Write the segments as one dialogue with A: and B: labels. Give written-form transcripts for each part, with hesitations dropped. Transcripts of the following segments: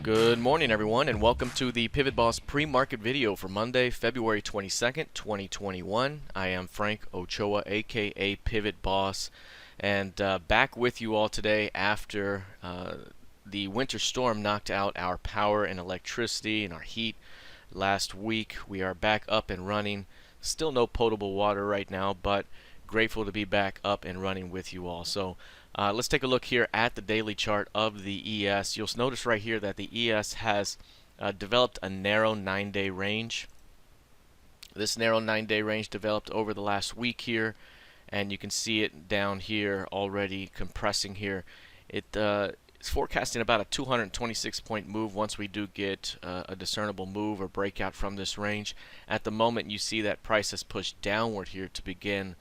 A: Good morning, everyone, and welcome to the PivotBoss pre-market video for Monday, February 22nd, 2021. I am Frank Ochoa, aka PivotBoss, and back with you all today after the winter storm knocked out our power and electricity and our heat last week. We are back up and running. Still no potable water right now, but grateful to be back up and running with you all. So let's take a look here at the daily chart of the ES. You'll notice right here that the ES has developed a narrow 9-day range. This narrow 9-day range developed over the last week here, and you can see it down here already compressing here. It's forecasting about a 226-point move once we do get a discernible move or breakout from this range. At the moment, you see that price has pushed downward here to begin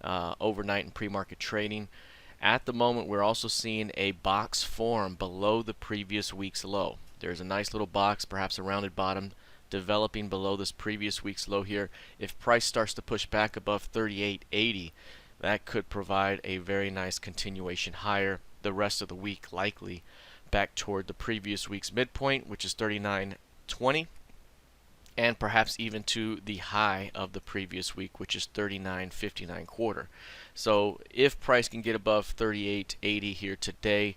A: overnight and pre-market trading. At the moment, we're also seeing a box form below the previous week's low. There's a nice little box, perhaps a rounded bottom, developing below this previous week's low here. If price starts to push back above 38.80, that could provide a very nice continuation higher the rest of the week, likely back toward the previous week's midpoint, which is 39.20, and perhaps even to the high of the previous week, which is 39.59.25. So if price can get above 38.80 here today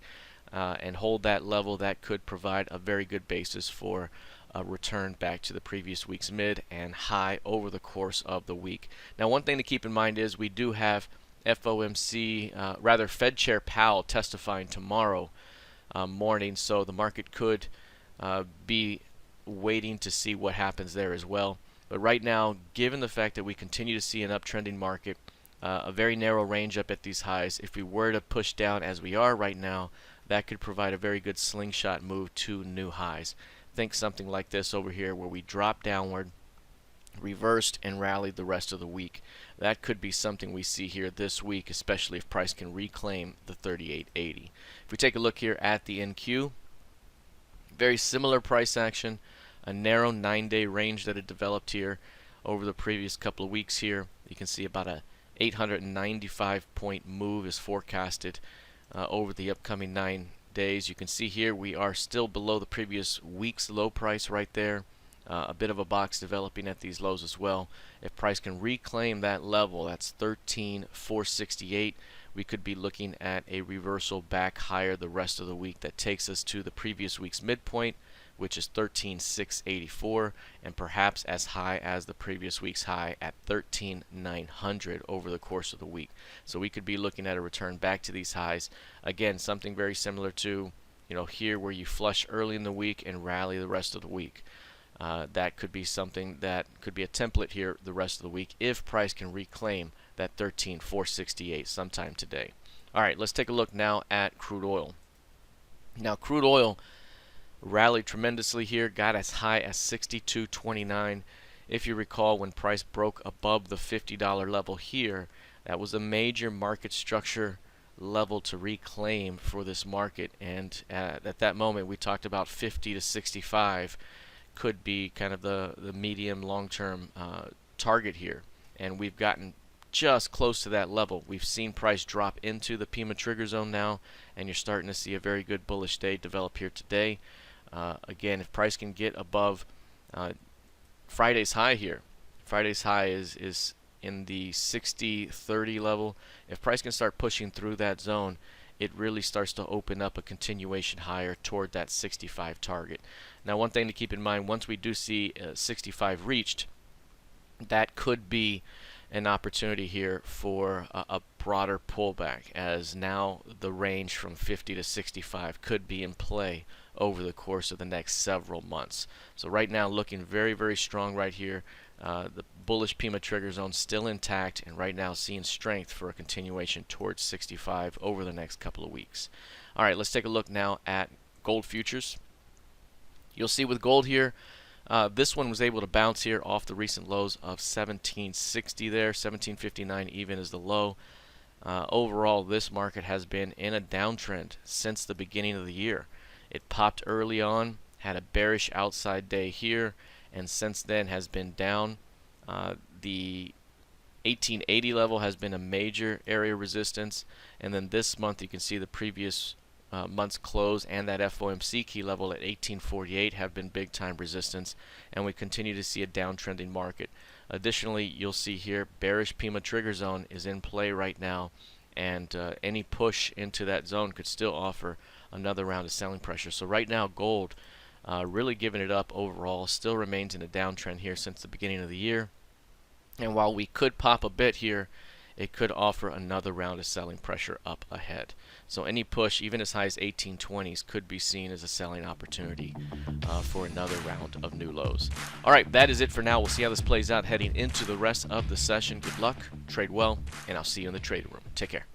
A: and hold that level, that could provide a very good basis for a return back to the previous week's mid and high over the course of the week. Now, one thing to keep in mind is we do have Fed Chair Powell testifying tomorrow morning, so the market could be waiting to see what happens there as well. But right now, given the fact that we continue to see an uptrending market, a very narrow range up at these highs, if we were to push down as we are right now, that could provide a very good slingshot move to new highs. Think something like this over here where we drop downward, reversed, and rallied the rest of the week. That could be something we see here this week, especially if price can reclaim the 38.80. If we take a look here at the NQ, very similar price action, a narrow 9-day range that had developed here over the previous couple of weeks here. You can see about a 895-point move is forecasted over the upcoming 9 days. You can see here we are still below the previous week's low price right there. A bit of a box developing at these lows as well. If price can reclaim that level, that's 13,468, we could be looking at a reversal back higher the rest of the week that takes us to the previous week's midpoint, which is 13,684, and perhaps as high as the previous week's high at 13,900 over the course of the week. So we could be looking at a return back to these highs. Again, something very similar to, here where you flush early in the week and rally the rest of the week. That could be something that could be a template here the rest of the week if price can reclaim that 13,468 sometime today. All right, let's take a look now at crude oil. Now, crude oil rallied tremendously here, got as high as 62.29. If you recall, when price broke above the $50 level here, that was a major market structure level to reclaim for this market, and at that moment we talked about 50 to 65 could be kind of the medium long-term target here, and we've gotten just close to that level. We've seen price drop into the PEMA trigger zone now, and you're starting to see a very good bullish day develop here today. Again, if price can get above Friday's high here, Friday's high is in the 60.30 level. If price can start pushing through that zone, it really starts to open up a continuation higher toward that 65 target. Now, one thing to keep in mind, once we do see 65 reached, that could be an opportunity here for a broader pullback, as now the range from 50 to 65 could be in play over the course of the next several months. So right now, looking very, very strong right here. The bullish PEMA trigger zone still intact, and right now seeing strength for a continuation towards 65 over the next couple of weeks. All right, let's take a look now at gold futures. You'll see with gold here, this one was able to bounce here off the recent lows of 1760 there, 1759 even is the low. Overall, this market has been in a downtrend since the beginning of the year. It popped early on, had a bearish outside day here, and since then has been down. The 1880 level has been a major area resistance, and then this month you can see the previous month's close and that FOMC key level at 1848 have been big time resistance, and we continue to see a downtrending market. Additionally, you'll see here bearish PEMA trigger zone is in play right now, and any push into that zone could still offer another round of selling pressure. So right now gold really giving it up overall, still remains in a downtrend here since the beginning of the year, and while we could pop a bit here, it could offer another round of selling pressure up ahead. So any push, even as high as 1820s, could be seen as a selling opportunity for another round of new lows. All right, that is it for now. We'll see how this plays out heading into the rest of the session. Good luck, trade well, and I'll see you in the trading room. Take care.